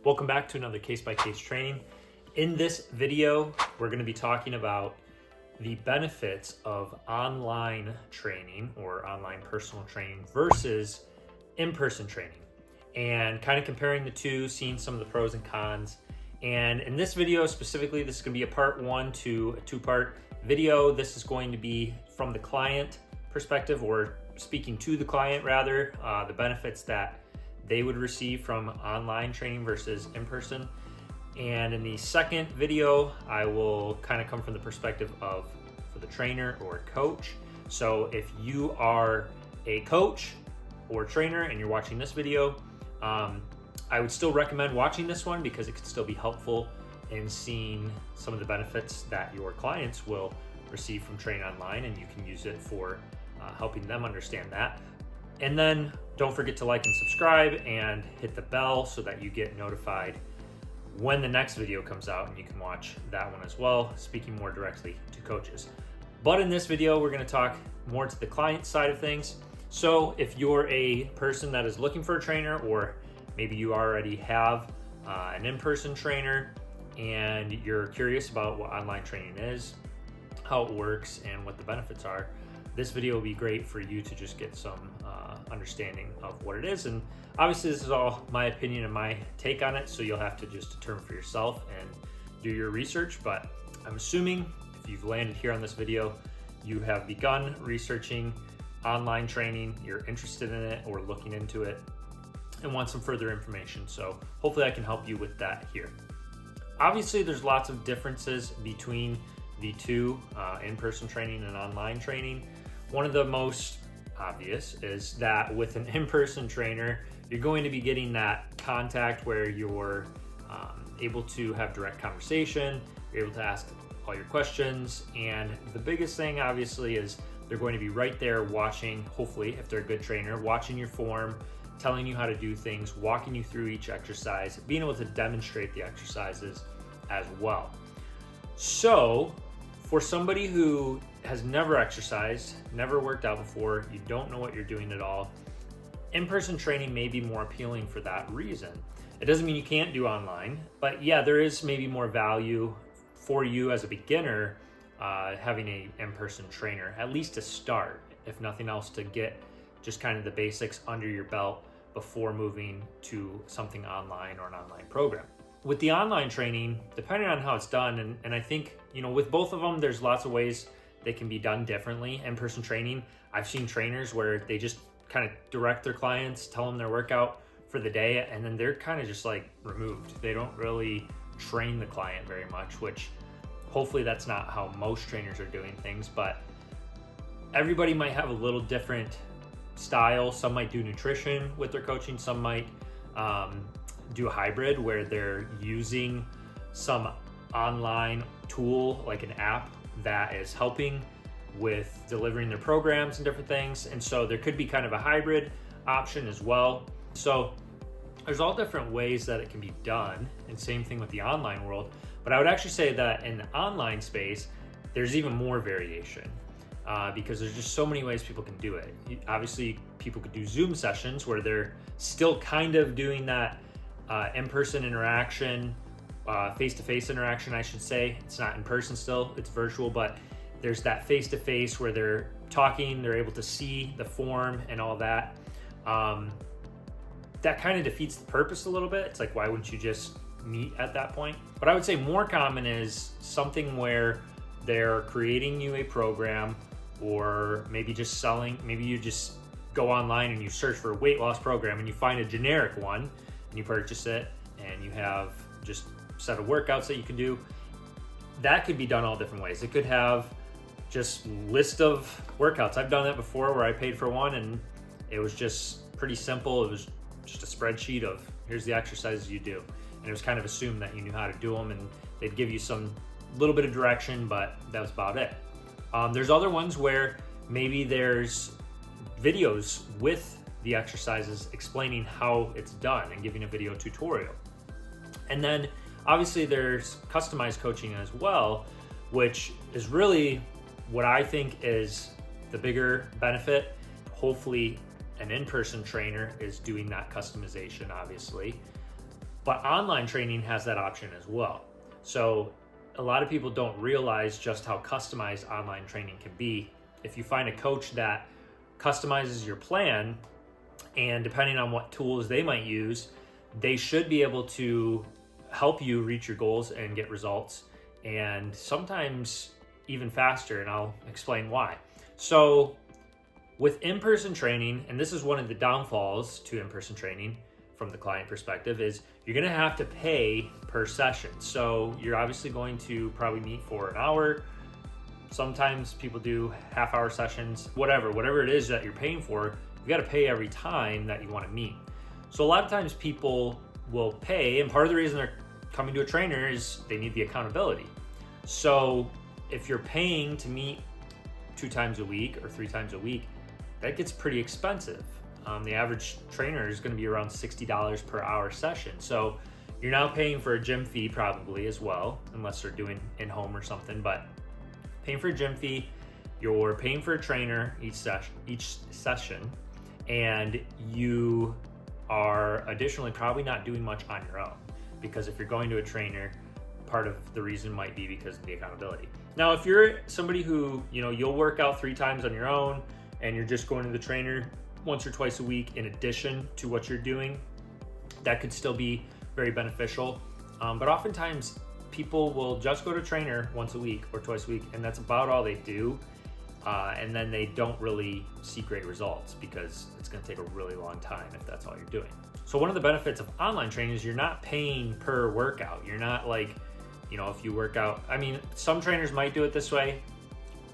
Welcome back to another case-by-case training. In this video, we're going to be talking about the benefits of online training or online personal training versus in-person training, and kind of comparing the two, seeing some of the pros and cons. And in this video specifically, this is going to be a part one to a two-part video. This is going to be from the client perspective, or speaking to the client rather, the benefits that they would receive from online training versus in-person. And in the second video, I will kind of come from the perspective of for the trainer or coach. So if you are a coach or trainer and you're watching this video, I would still recommend watching this one because it could still be helpful in seeing some of the benefits that your clients will receive from training online, and you can use it for helping them understand that. And then don't forget to like and subscribe and hit the bell so that you get notified when the next video comes out, and you can watch that one as well, speaking more directly to coaches. But in this video, we're going to talk more to the client side of things. So if you're a person that is looking for a trainer, or maybe you already have an in-person trainer and you're curious about what online training is, how it works, and what the benefits are, this video will be great for you to just get some understanding of what it is. And obviously this is all my opinion and my take on it, so you'll have to just determine for yourself and do your research. But I'm assuming if you've landed here on this video, you have begun researching online training, you're interested in it or looking into it, and want some further information. So hopefully I can help you with that here. Obviously there's lots of differences between the two, in-person training and online training. One of the most obvious is that with an in-person trainer, you're going to be getting that contact where you're able to have direct conversation, you're able to ask all your questions, and the biggest thing obviously is they're going to be right there watching, hopefully if they're a good trainer, watching your form, telling you how to do things, walking you through each exercise, being able to demonstrate the exercises as well. So for somebody who has never exercised, never worked out before, you don't know what you're doing at all, in-person training may be more appealing for that reason. It doesn't mean you can't do online, but yeah, there is maybe more value for you as a beginner having an in-person trainer, at least to start, if nothing else, to get just kind of the basics under your belt before moving to something online or an online program. With the online training, depending on how it's done, and I think, with both of them, there's lots of ways they can be done differently. In-person training, I've seen trainers where they just kind of direct their clients, tell them their workout for the day, and then they're kind of just like removed. They don't really train the client very much, which hopefully that's not how most trainers are doing things, but everybody might have a little different style. Some might do nutrition with their coaching, some might do a hybrid where they're using some online tool like an app that is helping with delivering their programs and different things. And so there could be kind of a hybrid option as well. So there's all different ways that it can be done, and same thing with the online world. But I would actually say that in the online space, there's even more variation because there's just so many ways people can do it. Obviously, people could do Zoom sessions where they're still kind of doing that in-person interaction, face-to-face interaction, I should say. It's not in person still, it's virtual, but there's that face-to-face where they're talking, they're able to see the form and all that. That kind of defeats the purpose a little bit. It's like, why wouldn't you just meet at that point? But I would say more common is something where they're creating you a program, or maybe just selling, maybe you just go online and you search for a weight loss program and you find a generic one and you purchase it, and you have just a set of workouts that you can do. That could be done all different ways. It could have just list of workouts. I've done that before where I paid for one and it was just pretty simple. It was just a spreadsheet of here's the exercises you do. And it was kind of assumed that you knew how to do them, and they'd give you some little bit of direction, but that was about it. There's other ones where maybe there's videos with the exercises explaining how it's done and giving a video tutorial. And then obviously there's customized coaching as well, which is really what I think is the bigger benefit. Hopefully an in-person trainer is doing that customization, obviously. But online training has that option as well. So a lot of people don't realize just how customized online training can be. If you find a coach that customizes your plan, and depending on what tools they might use, they should be able to help you reach your goals and get results, and sometimes even faster, and I'll explain why. So with in-person training, and this is one of the downfalls to in-person training from the client perspective, is you're going to have to pay per session. So you're obviously going to probably meet for an hour. Sometimes people do half-hour sessions, whatever it is that you're paying for, you got to pay every time that you want to meet. So a lot of times people will pay, and part of the reason they're coming to a trainer is they need the accountability. So if you're paying to meet 2 times a week or 3 times a week, that gets pretty expensive. The average trainer is going to be around $60 per hour session. So you're now paying for a gym fee probably as well, unless they're doing in-home or something, but paying for a gym fee, you're paying for a trainer each session, and you are additionally probably not doing much on your own, because if you're going to a trainer, part of the reason might be because of the accountability. Now, if you're somebody who, you'll work out 3 times on your own and you're just going to the trainer once or twice a week in addition to what you're doing, that could still be very beneficial. But oftentimes people will just go to trainer once a week or twice a week, and that's about all they do. And then they don't really see great results because it's going to take a really long time if that's all you're doing. So one of the benefits of online training is you're not paying per workout. You're not like, if you work out, some trainers might do it this way.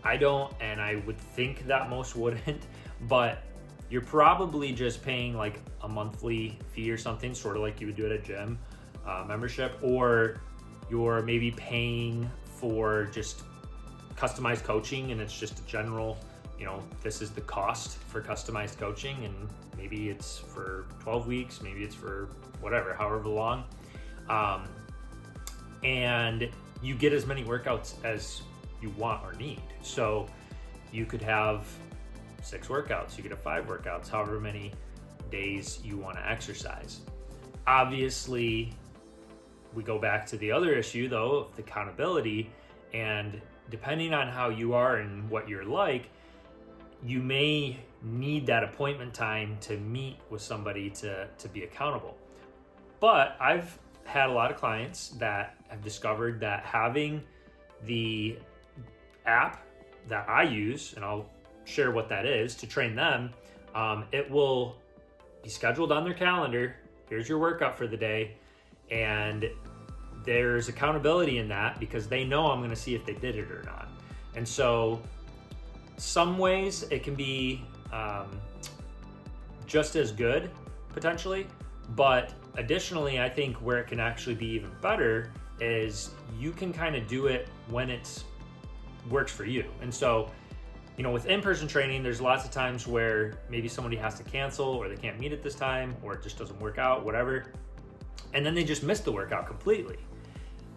I don't, and I would think that most wouldn't, but you're probably just paying like a monthly fee or something, sort of like you would do at a gym membership, or you're maybe paying for just customized coaching, and it's just a general, this is the cost for customized coaching, and maybe it's for 12 weeks, maybe it's for however long. And you get as many workouts as you want or need. So you could have 6 workouts, you could have 5 workouts, however many days you want to exercise. Obviously, we go back to the other issue though of the accountability, and depending on how you are and what you're like, you may need that appointment time to meet with somebody to be accountable. But I've had a lot of clients that have discovered that having the app that I use, and I'll share what that is to train them, it will be scheduled on their calendar. Here's your workout for the day, and there's accountability in that because they know I'm going to see if they did it or not. And so some ways it can be just as good potentially, but additionally, I think where it can actually be even better is you can kind of do it when it works for you. And so, with in-person training, there's lots of times where maybe somebody has to cancel, or they can't meet at this time, or it just doesn't work out, whatever. And then they just miss the workout completely.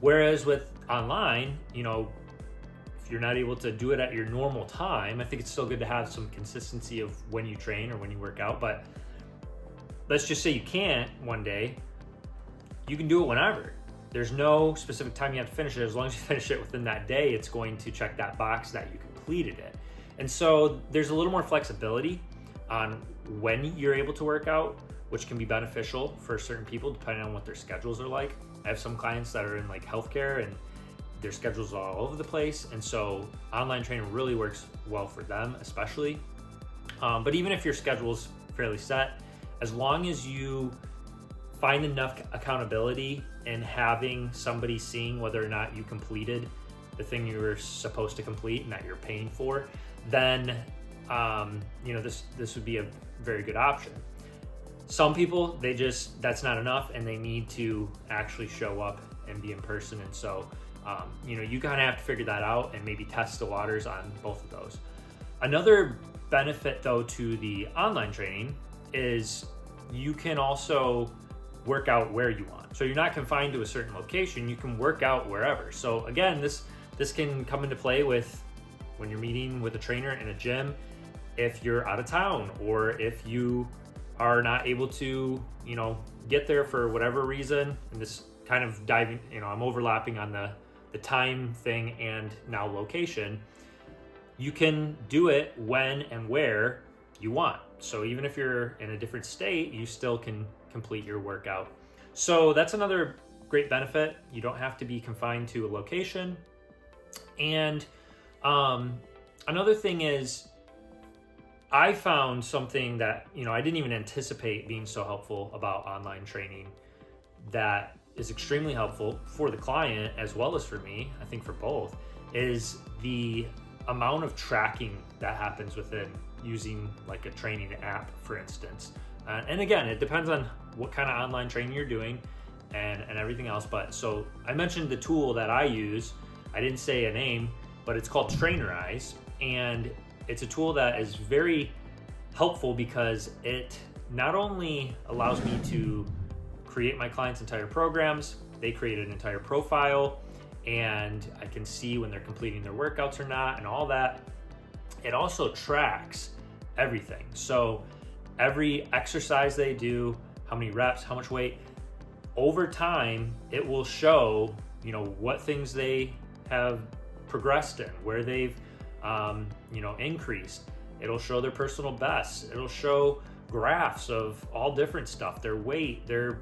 Whereas with online, if you're not able to do it at your normal time, I think it's still good to have some consistency of when you train or when you work out. But let's just say you can't one day, you can do it whenever. There's no specific time you have to finish it. As long as you finish it within that day, it's going to check that box that you completed it. And so there's a little more flexibility on when you're able to work out, which can be beneficial for certain people depending on what their schedules are like. I have some clients that are in like healthcare and their schedules are all over the place. And so online training really works well for them, especially. But even if your schedule's fairly set, as long as you find enough accountability in having somebody seeing whether or not you completed the thing you were supposed to complete and that you're paying for, then this would be a very good option. Some people, that's not enough, and they need to actually show up and be in person. And so you kind of have to figure that out and maybe test the waters on both of those. Another benefit though to the online training is you can also work out where you want. So you're not confined to a certain location, you can work out wherever. So again, this can come into play with when you're meeting with a trainer in a gym, if you're out of town, or if you are not able to, get there for whatever reason, and this kind of diving, I'm overlapping on the time thing and now location, you can do it when and where you want. So even if you're in a different state, you still can complete your workout. So that's another great benefit. You don't have to be confined to a location. And another thing is, I found something that, I didn't even anticipate being so helpful about online training, that is extremely helpful for the client as well as for me, I think for both, is the amount of tracking that happens within using like a training app, for instance. And again, it depends on what kind of online training you're doing and everything else. But so I mentioned the tool that I use. I didn't say a name, but it's called Trainerize. And it's a tool that is very helpful because it not only allows me to create my clients' entire programs, they create an entire profile, and I can see when they're completing their workouts or not and all that. It also tracks everything. So every exercise they do, how many reps, how much weight, over time, it will show, what things they have progressed in, where they've, increased. It'll show their personal bests. It'll show graphs of all different stuff, their weight, their,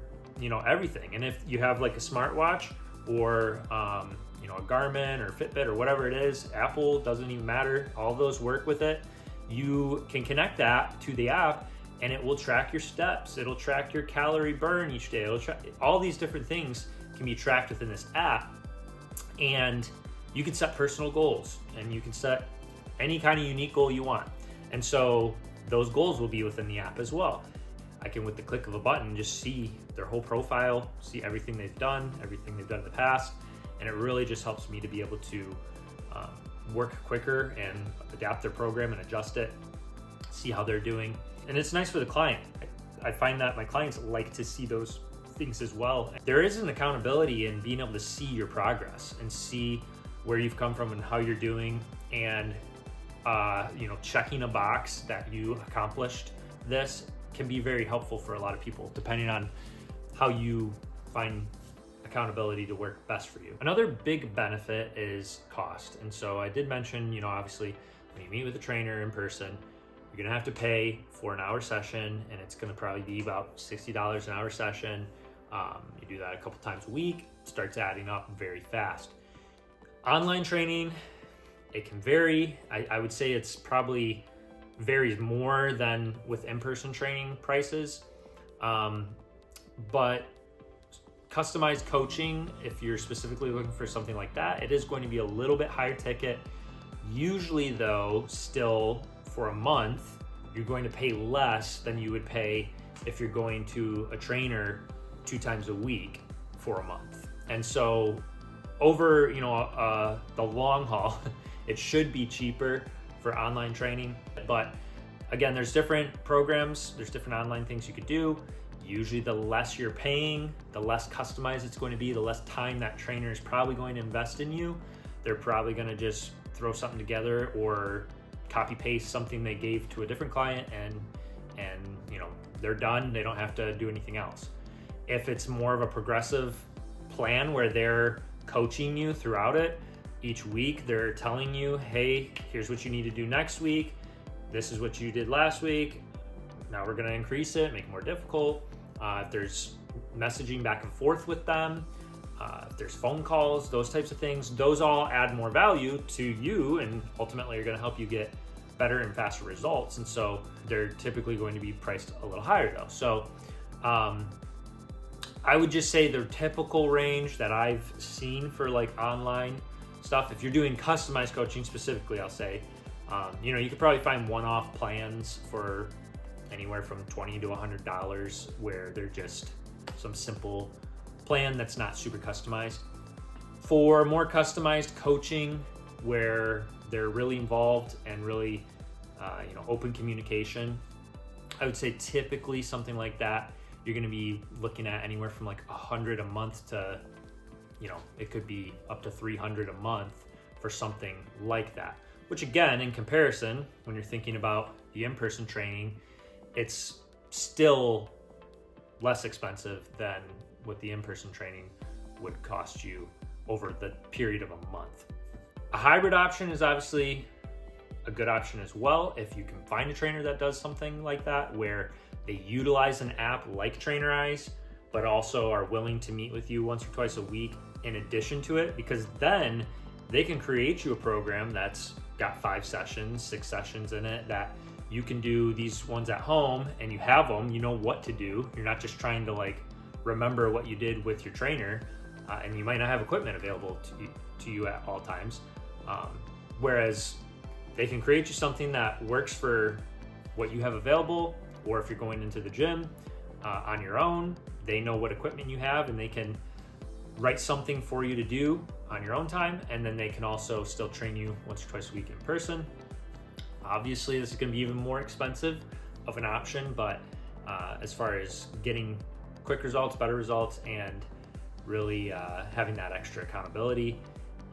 everything. And if you have like a smartwatch or, a Garmin or Fitbit or whatever it is, Apple, doesn't even matter. All those work with it. You can connect that to the app and it will track your steps. It'll track your calorie burn each day. It'll track all these different things can be tracked within this app. And you can set personal goals and you can set any kind of unique goal you want. And so those goals will be within the app as well. I can, with the click of a button, just see their whole profile, see everything they've done in the past. And it really just helps me to be able to work quicker and adapt their program and adjust it, see how they're doing. And it's nice for the client. I find that my clients like to see those things as well. There is an accountability in being able to see your progress and see where you've come from and how you're doing, and checking a box that you accomplished this can be very helpful for a lot of people, depending on how you find accountability to work best for you. Another big benefit is cost. And so I did mention, obviously when you meet with a trainer in person, you're gonna have to pay for an hour session, and it's gonna probably be about $60 an hour session. You do that a couple times a week, it starts adding up very fast. Online training, it can vary. I would say it's probably varies more than with in-person training prices. But customized coaching, if you're specifically looking for something like that, it is going to be a little bit higher ticket. Usually though, still for a month, you're going to pay less than you would pay if you're going to a trainer 2 times a week for a month. And so over the long haul, it should be cheaper for online training. But again, there's different programs, there's different online things you could do. Usually the less you're paying, the less customized it's going to be, the less time that trainer is probably going to invest in you. They're probably going to just throw something together or copy paste something they gave to a different client, and they're done. They don't have to do anything else. If it's more of a progressive plan where they're coaching you throughout it, each week they're telling you, hey, here's what you need to do next week. This is what you did last week. Now we're going to increase it, make it more difficult. If there's messaging back and forth with them, if there's phone calls, those types of things, those all add more value to you and ultimately are going to help you get better and faster results. And so they're typically going to be priced a little higher though. So I would just say the typical range that I've seen for like online stuff, if you're doing customized coaching specifically, I'll say, you could probably find one-off plans for anywhere from $20 to $100 where they're just some simple plan that's not super customized. For more customized coaching where they're really involved and really open communication, I would say typically something like that, you're going to be looking at anywhere from like $100 a month to, it could be up to $300 a month for something like that. Which again, in comparison, when you're thinking about the in-person training, it's still less expensive than what the in-person training would cost you over the period of a month. A hybrid option is obviously a good option as well if you can find a trainer that does something like that, where they utilize an app like Trainerize, but also are willing to meet with you once or twice a week in addition to it, because then they can create you a program that's got 5 sessions, 6 sessions in it that you can do these ones at home, and you have them, you know what to do. You're not just trying to like remember what you did with your trainer, and you might not have equipment available to you at all times. Whereas they can create you something that works for what you have available, or if you're going into the gym on your own, they know what equipment you have and they can write something for you to do on your own time, and then they can also still train you once or twice a week in person. Obviously, this is going to be even more expensive of an option, but as far as getting quick results, better results, and really having that extra accountability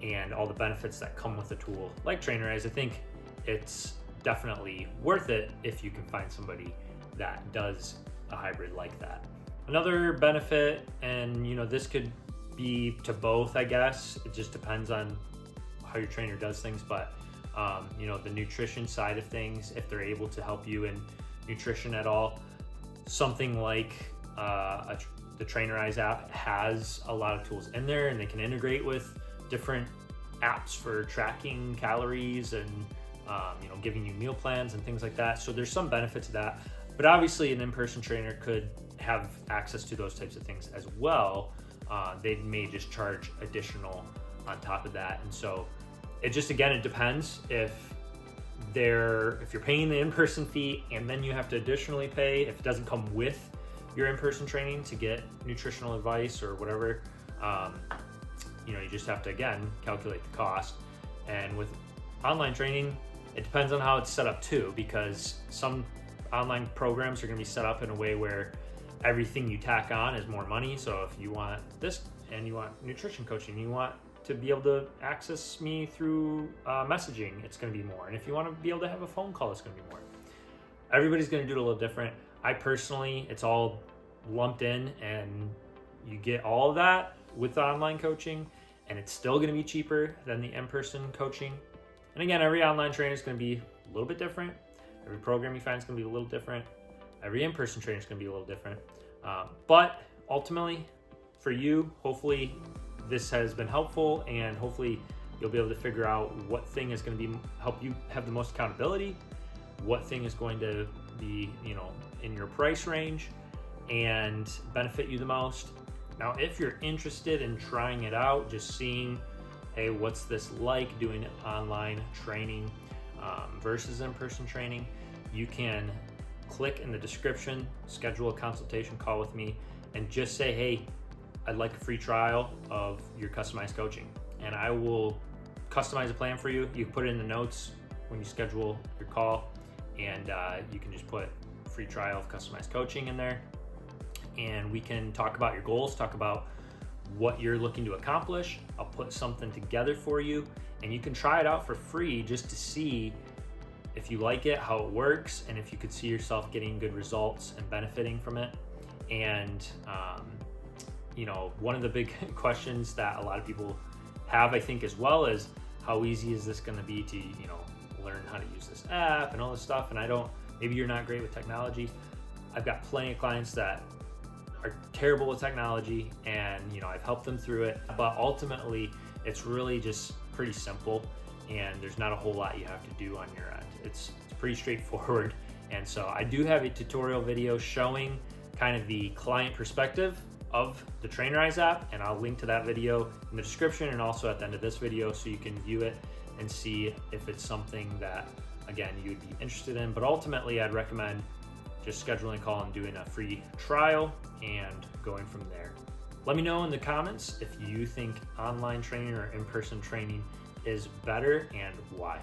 and all the benefits that come with a tool like Trainerize, I think it's definitely worth it if you can find somebody that does a hybrid like that. Another benefit, and this could be to both, I guess, it just depends on how your trainer does things, but the nutrition side of things, if they're able to help you in nutrition at all, something like the Trainerize app has a lot of tools in there, and they can integrate with different apps for tracking calories and giving you meal plans and things like that. So there's some benefit to that, but obviously an in-person trainer could have access to those types of things as well. They may just charge additional on top of that, and so it just, again, it depends if you're paying the in-person fee and then you have to additionally pay if it doesn't come with your in-person training to get nutritional advice or whatever. You just have to, again, calculate the cost. And with online training, it depends on how it's set up too, because some online programs are going to be set up in a way where everything you tack on is more money. So if you want this and you want nutrition coaching, you want to be able to access me through messaging, it's going to be more. And if you want to be able to have a phone call, it's going to be more. Everybody's going to do it a little different. I personally, it's all lumped in, and you get all of that with online coaching, and it's still going to be cheaper than the in-person coaching. And again, every online trainer is going to be a little bit different. Every program you find is going to be a little different. Every in-person trainer is going to be a little different. But ultimately, for you, hopefully this has been helpful, and hopefully you'll be able to figure out what thing is going to help you have the most accountability, what thing is going to be in your price range and benefit you the most. Now, if you're interested in trying it out, just seeing, hey, what's this like doing online training versus in-person training, you can click in the description, schedule a consultation call with me, and just say, hey, I'd like a free trial of your customized coaching, and I will customize a plan for you. You can put it in the notes when you schedule your call, and you can just put free trial of customized coaching in there, and we can talk about your goals, talk about what you're looking to accomplish. I'll put something together for you, and you can try it out for free just to see if you like it, how it works, and if you could see yourself getting good results and benefiting from it. And one of the big questions that a lot of people have, I think, as well, is how easy is this going to be to learn how to use this app and all this stuff. And maybe you're not great with technology. I've got plenty of clients that are terrible with technology, and I've helped them through it, but ultimately it's really just pretty simple, and there's not a whole lot you have to do on your end. It's pretty straightforward. And so I do have a tutorial video showing kind of the client perspective of the Trainerize app, and I'll link to that video in the description and also at the end of this video, so you can view it and see if it's something that, again, you'd be interested in. But ultimately, I'd recommend just scheduling a call and doing a free trial and going from there. Let me know in the comments if you think online training or in-person training is better and why.